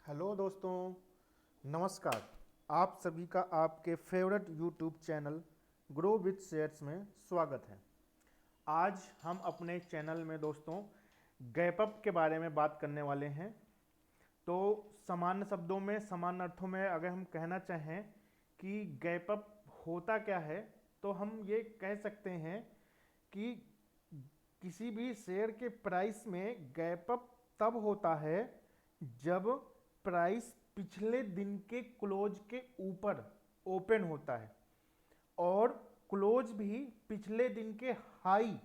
Hello दोस्तों, नमस्कार। आप सभी का आपके favourite YouTube channel grow with shares में स्वागत है। आज हम अपने चैनल में दोस्तों गैप अप के बारे में बात करने वाले हैं। तो सामान्य शब्दों में, सामान्य अर्थों में अगर हम कहना चाहें कि गैप अप होता क्या है, तो हम ये कह सकते हैं कि किसी भी शेयर के प्राइस में गैप अप तब होता है जब प्राइस पिछले दिन के क्लोज के ऊपर ओपन होता है और क्लोज भी पिछले दिन के हाई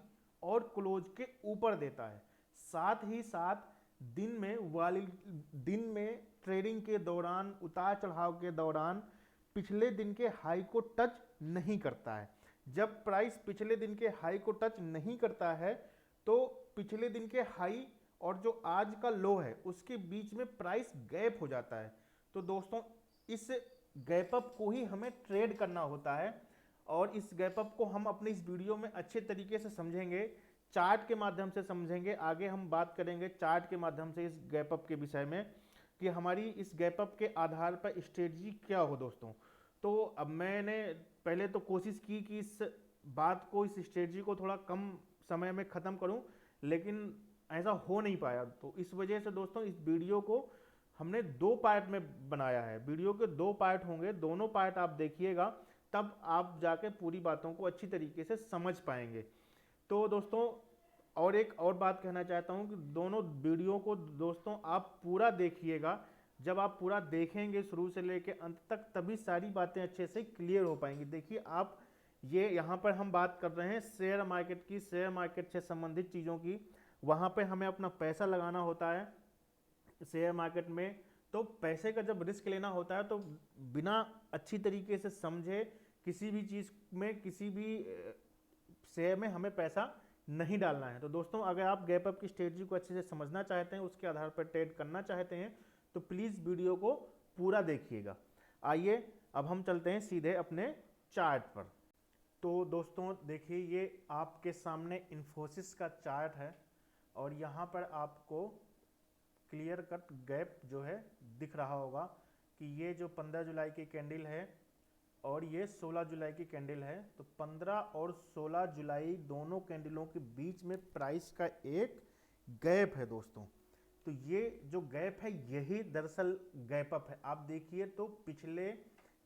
और क्लोज के ऊपर देता है। साथ ही साथ दिन में ट्रेडिंग के दौरान, उतार चढ़ाव के दौरान पिछले दिन के हाई को टच नहीं करता है। जब प्राइस पिछले दिन के हाई को टच नहीं करता है तो पिछले दिन के हाई और जो आज का लो है उसके बीच में प्राइस गैप हो जाता है। तो दोस्तों इस गैप अप को ही हमें ट्रेड करना होता है और इस गैप अप को हम अपने इस वीडियो में अच्छे तरीके से समझेंगे, चार्ट के माध्यम से समझेंगे। आगे हम बात करेंगे चार्ट के माध्यम से इस गैप अप के विषय में कि हमारी इस गैप अप के आधार पर स्ट्रेटजी क्या हो दोस्तों। तो अब मैंने पहले तो कोशिश की कि इस बात को, इस स्ट्रेटजी को थोड़ा कम समय में ख़त्म करूं, लेकिन ऐसा हो नहीं पाया। तो इस वजह से दोस्तों इस वीडियो को हमने दो पार्ट में बनाया है। वीडियो के दो पार्ट होंगे, दोनों पार्ट आप देखिएगा, तब आप जाके पूरी बातों को अच्छी तरीके से समझ पाएंगे। तो दोस्तों और एक और बात कहना चाहता हूं कि दोनों वीडियो को दोस्तों आप पूरा देखिएगा। जब आप पूरा देखेंगे शुरू से लेकर अंत तक, तभी सारी बातें अच्छे से क्लियर हो पाएंगी। देखिए आप, ये यहाँ पर हम बात कर रहे हैं शेयर मार्केट की, शेयर मार्केट से संबंधित चीज़ों की। वहाँ पे हमें अपना पैसा लगाना होता है शेयर मार्केट में। तो पैसे का जब रिस्क लेना होता है तो बिना अच्छी तरीके से समझे किसी भी चीज़ में, किसी भी शेयर में हमें पैसा नहीं डालना है। तो दोस्तों अगर आप गैप अप की स्ट्रेटजी को अच्छे से समझना चाहते हैं, उसके आधार पर ट्रेड करना चाहते हैं, तो प्लीज़ वीडियो को पूरा देखिएगा। आइए अब हम चलते हैं सीधे अपने चार्ट पर। तो दोस्तों देखिए, ये आपके सामने इन्फोसिस का चार्ट है और यहाँ पर आपको क्लियर कट गैप जो है दिख रहा होगा कि ये जो 15 जुलाई की कैंडल है और ये 16 जुलाई की कैंडल है। तो 15 और 16 जुलाई दोनों कैंडलों के बीच में प्राइस का एक गैप है दोस्तों। तो ये जो गैप है यही दरअसल गैप अप है। आप देखिए तो पिछले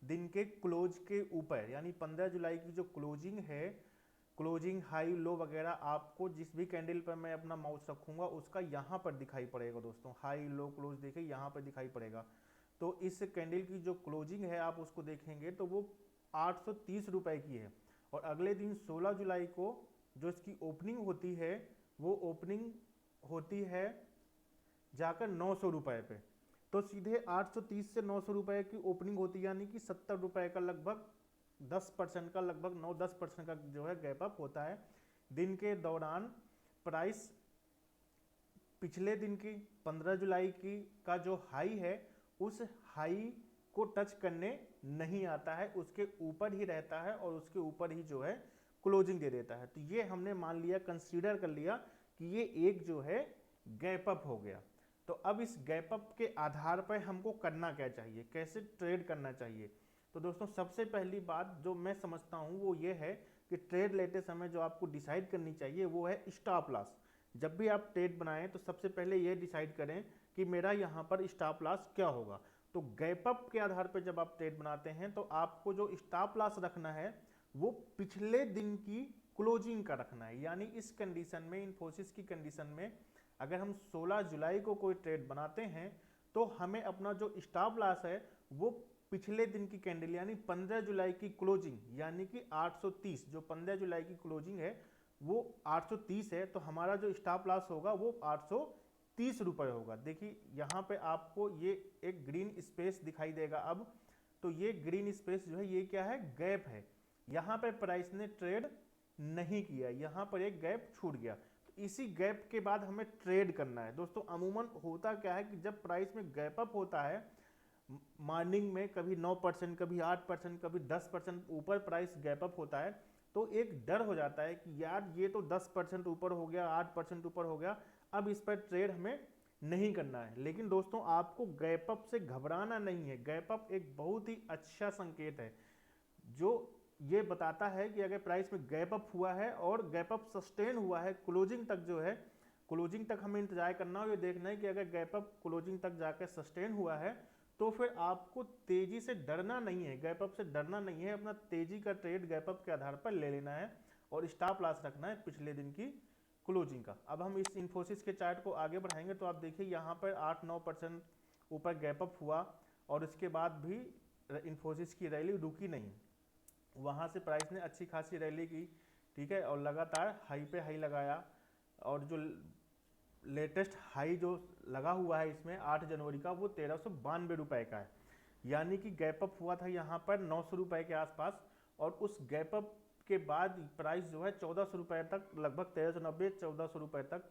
दिन के क्लोज के ऊपर, यानी 15 जुलाई की जो क्लोजिंग है, क्लोजिंग हाई लो वगैरह आपको जिस भी कैंडल पर मैं अपना माउस रखूंगा उसका यहाँ पर दिखाई पड़ेगा दोस्तों। हाई लो क्लोज देखिए यहाँ पर दिखाई पड़ेगा। तो इस कैंडल की जो क्लोजिंग है आप उसको देखेंगे तो वो 830 रुपए की है और अगले दिन 16 जुलाई को जो इसकी ओपनिंग होती है वो ओपनिंग होती है जाकर 900 रुपए पे। तो सीधे 830 से 900 रुपए की ओपनिंग होती है, यानी कि 70 रुपए का लगभग 10% का, लगभग 9-10% का जो है गैप अप होता है। दिन के दौरान प्राइस पिछले दिन की 15 जुलाई की का जो हाई है उस हाई को टच करने नहीं आता है, उसके ऊपर ही रहता है और उसके ऊपर ही जो है क्लोजिंग दे देता है। तो ये हमने मान लिया, कंसीडर कर लिया कि ये एक जो है गैप अप हो गया। तो अब इस गैप अप के आधार पर हमको करना क्या चाहिए, कैसे ट्रेड करना चाहिए। तो दोस्तों सबसे पहली बात जो मैं समझता हूँ वो ये है कि ट्रेड लेते समय जो आपको डिसाइड करनी चाहिए वो है स्टॉप लॉस। जब भी आप ट्रेड बनाएं तो सबसे पहले ये डिसाइड करें कि मेरा यहाँ पर स्टॉप लॉस क्या होगा। तो गैप अप के आधार पर जब आप ट्रेड बनाते हैं तो आपको जो स्टॉप लॉस रखना है वो पिछले दिन की क्लोजिंग का रखना है। यानी इस कंडीशन में, इन्फोसिस की कंडीशन में, अगर हम 16 जुलाई को कोई ट्रेड बनाते हैं तो हमें अपना जो स्टॉप लॉस है वो पिछले दिन की कैंडल यानी 15 जुलाई की क्लोजिंग, यानी कि 830, जो 15 जुलाई की क्लोजिंग है वो 830 है, तो हमारा जो स्टॉप लॉस होगा वो 830 रुपए होगा। देखिए यहाँ पे आपको ये एक ग्रीन स्पेस दिखाई देगा। अब तो ये ग्रीन स्पेस जो है ये क्या है, गैप है। यहाँ पे प्राइस ने ट्रेड नहीं किया, यहाँ पर एक गैप छूट गया। तो इसी गैप के बाद हमें ट्रेड करना है दोस्तों। अमूमन होता क्या है कि जब प्राइस में गैप अप होता है मॉर्निंग में, कभी 9%, कभी 8%, कभी 10% ऊपर प्राइस गैप अप होता है, तो एक डर हो जाता है कि यार ये तो 10% ऊपर हो गया, 8% ऊपर हो गया, अब इस पर ट्रेड हमें नहीं करना है। लेकिन दोस्तों आपको गैप अप से घबराना नहीं है। गैप अप एक बहुत ही अच्छा संकेत है जो ये बताता है कि अगर प्राइस में गैप अप हुआ है और गैप अप सस्टेन हुआ है क्लोजिंग तक, जो है क्लोजिंग तक हमें इंतजार करना हो, ये देखना है कि अगर गैप अप क्लोजिंग तक जाकर सस्टेन हुआ है तो फिर आपको तेजी से डरना नहीं है, गैप अप से डरना नहीं है। अपना तेजी का ट्रेड गैप अप के आधार पर ले लेना है और स्टॉप लॉस रखना है पिछले दिन की क्लोजिंग का। अब हम इस इन्फोसिस के चार्ट को आगे बढ़ाएंगे तो आप देखिए यहाँ पर 8-9% ऊपर गैप अप हुआ और इसके बाद भी इन्फोसिस की रैली रुकी नहीं, वहाँ से प्राइस ने अच्छी खासी रैली की, ठीक है, और लगातार हाई पे हाई लगाया। और जो लेटेस्ट हाई जो लगा हुआ है इसमें 8 जनवरी का, वो 1392 रुपये का है, यानी कि गैप अप हुआ था यहाँ पर 900 रुपये के आसपास। और उस गैप अप के बाद प्राइस जो है 1400 रुपये तक, लगभग 1390-1400 रुपये तक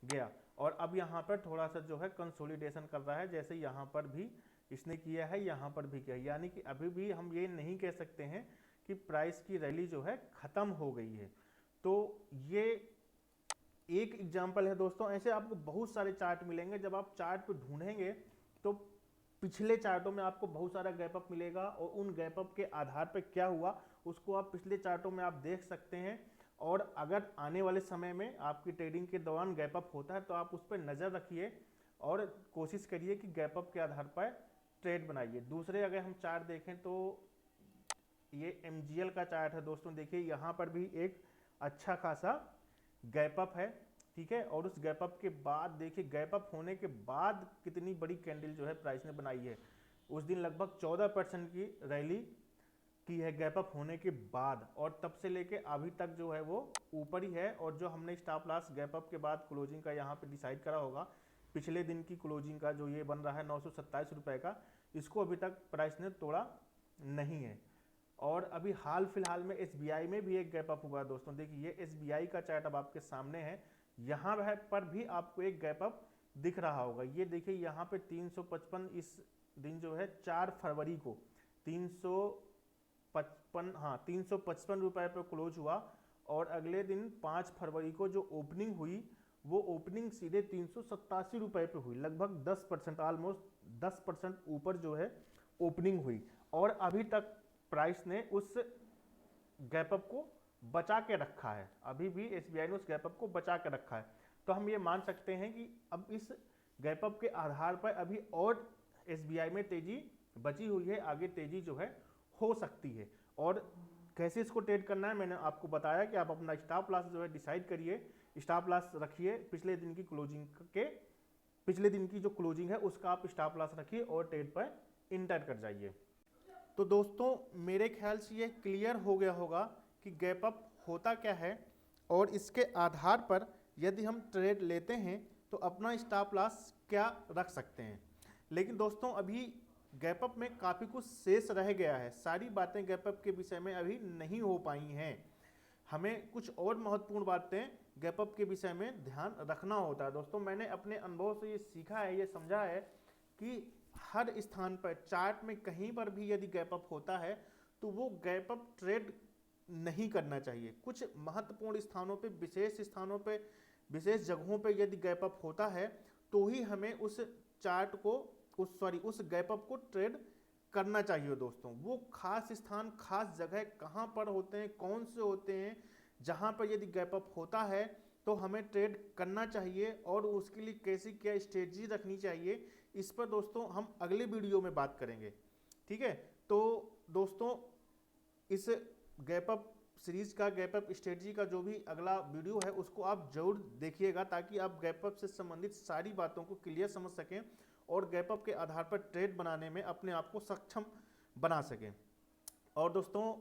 गया। और अब यहाँ पर थोड़ा सा जो है कंसोलिडेशन कर रहा है, जैसे यहाँ पर भी इसने किया है, यहाँ पर भी किया है, यानी कि अभी भी हम ये नहीं कह सकते हैं कि प्राइस की रैली जो है ख़त्म हो गई है। तो ये एक एग्जाम्पल है दोस्तों। ऐसे आपको बहुत सारे चार्ट मिलेंगे, जब आप चार्ट पे ढूंढेंगे तो पिछले चार्टों में आपको बहुत सारा गैप अप मिलेगा और उन गैप अप के आधार पर क्या हुआ उसको आप पिछले चार्टों में आप देख सकते हैं। और अगर आने वाले समय में आपकी ट्रेडिंग के दौरान गैप अप होता है तो आप उस पर नज़र रखिए और कोशिश करिए कि गैप अप के आधार पर ट्रेड बनाइए। दूसरे अगर हम चार्ट देखें तो ये MGL का चार्ट है दोस्तों, देखिए यहाँ पर भी एक अच्छा खासा गैप अप है, ठीक है। और उस गैप अप के बाद देखिए, गैप अप होने के बाद कितनी बड़ी कैंडल जो है प्राइस ने बनाई है। उस दिन लगभग 14% की रैली की है गैप अप होने के बाद, और तब से लेके अभी तक जो है वो ऊपर ही है। और जो हमने स्टॉप लॉस गैप अप के बाद क्लोजिंग का यहाँ पे डिसाइड करा होगा, पिछले दिन की क्लोजिंग का जो ये बन रहा है 927 रुपये का, इसको अभी तक प्राइस ने तोड़ा नहीं है। और अभी हाल फिलहाल में SBI में भी एक गैप अप हुआ है दोस्तों, देखिए ये SBI का चार्ट अब आपके सामने है, यहाँ पर भी आपको एक गैप अप दिख रहा होगा। ये देखिए यहाँ पे 355 इस दिन जो है 4 फरवरी को 355 रुपये पर क्लोज हुआ। और अगले दिन 5 फरवरी को जो ओपनिंग हुई वो ओपनिंग सीधे 387 रुपये पे हुई, लगभग 10%, ऑलमोस्ट 10% ऊपर जो है ओपनिंग हुई। और अभी तक प्राइस ने उस गैप अप को बचा के रखा है, अभी भी SBI ने उस गैप अप को बचा के रखा है। तो हम ये मान सकते हैं कि अब इस गैप अप के आधार पर अभी और SBI में तेजी बची हुई है, आगे तेजी जो है हो सकती है। और कैसे इसको ट्रेड करना है मैंने आपको बताया कि आप अपना स्टॉप लॉस जो है डिसाइड करिए, स्टॉप लॉस रखिए पिछले दिन की क्लोजिंग के, पिछले दिन की जो क्लोजिंग है उसका आप स्टॉप लॉस रखिए और ट्रेड पर इंटर कर जाइए। तो दोस्तों मेरे ख्याल से ये क्लियर हो गया होगा कि गैप अप होता क्या है और इसके आधार पर यदि हम ट्रेड लेते हैं तो अपना स्टॉप लॉस क्या रख सकते हैं। लेकिन दोस्तों अभी गैप अप में काफ़ी कुछ शेष रह गया है, सारी बातें गैप अप के विषय में अभी नहीं हो पाई हैं। हमें कुछ और महत्वपूर्ण बातें गैप अप के विषय में ध्यान रखना होता है। दोस्तों मैंने अपने अनुभव से ये सीखा है, ये समझा है कि हर स्थान पर चार्ट में कहीं पर भी यदि गैप अप होता है तो वो गैप अप ट्रेड नहीं करना चाहिए। कुछ महत्वपूर्ण स्थानों पे, विशेष स्थानों पे, विशेष जगहों पे यदि गैप अप होता है तो ही हमें उस चार्ट को उस गैप अप को ट्रेड करना चाहिए दोस्तों। वो खास स्थान, खास जगह कहाँ पर होते हैं, कौन से होते हैं, जहाँ पर यदि गैप अप होता है तो हमें ट्रेड करना चाहिए और उसके लिए कैसी क्या स्ट्रेटजी रखनी चाहिए, इस पर दोस्तों हम अगले वीडियो में बात करेंगे, ठीक है। तो दोस्तों इस गैप अप सीरीज का, गैप अप स्ट्रेटजी का जो भी अगला वीडियो है उसको आप जरूर देखिएगा, ताकि आप गैप अप से संबंधित सारी बातों को क्लियर समझ सकें और गैप अप के आधार पर ट्रेड बनाने में अपने आप को सक्षम बना सकें। और दोस्तों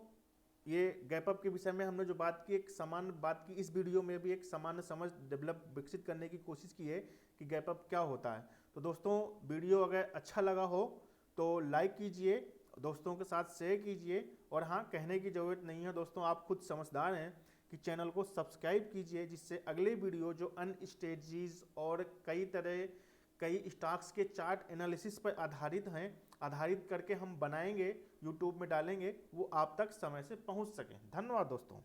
ये गैप अप के विषय में हमने जो बात की, एक सामान्य बात की, इस वीडियो में भी एक सामान्य समझ विकसित करने की कोशिश की है कि गैप अप क्या होता है। तो दोस्तों वीडियो अगर अच्छा लगा हो तो लाइक कीजिए, दोस्तों के साथ शेयर कीजिए। और हाँ, कहने की ज़रूरत नहीं है दोस्तों, आप खुद समझदार हैं कि चैनल को सब्सक्राइब कीजिए, जिससे अगले वीडियो जो अन्य स्ट्रेटजीज और कई स्टॉक्स के चार्ट एनालिसिस पर आधारित करके हम बनाएंगे, यूट्यूब में डालेंगे, वो आप तक समय से पहुंच सकें। धन्यवाद दोस्तों।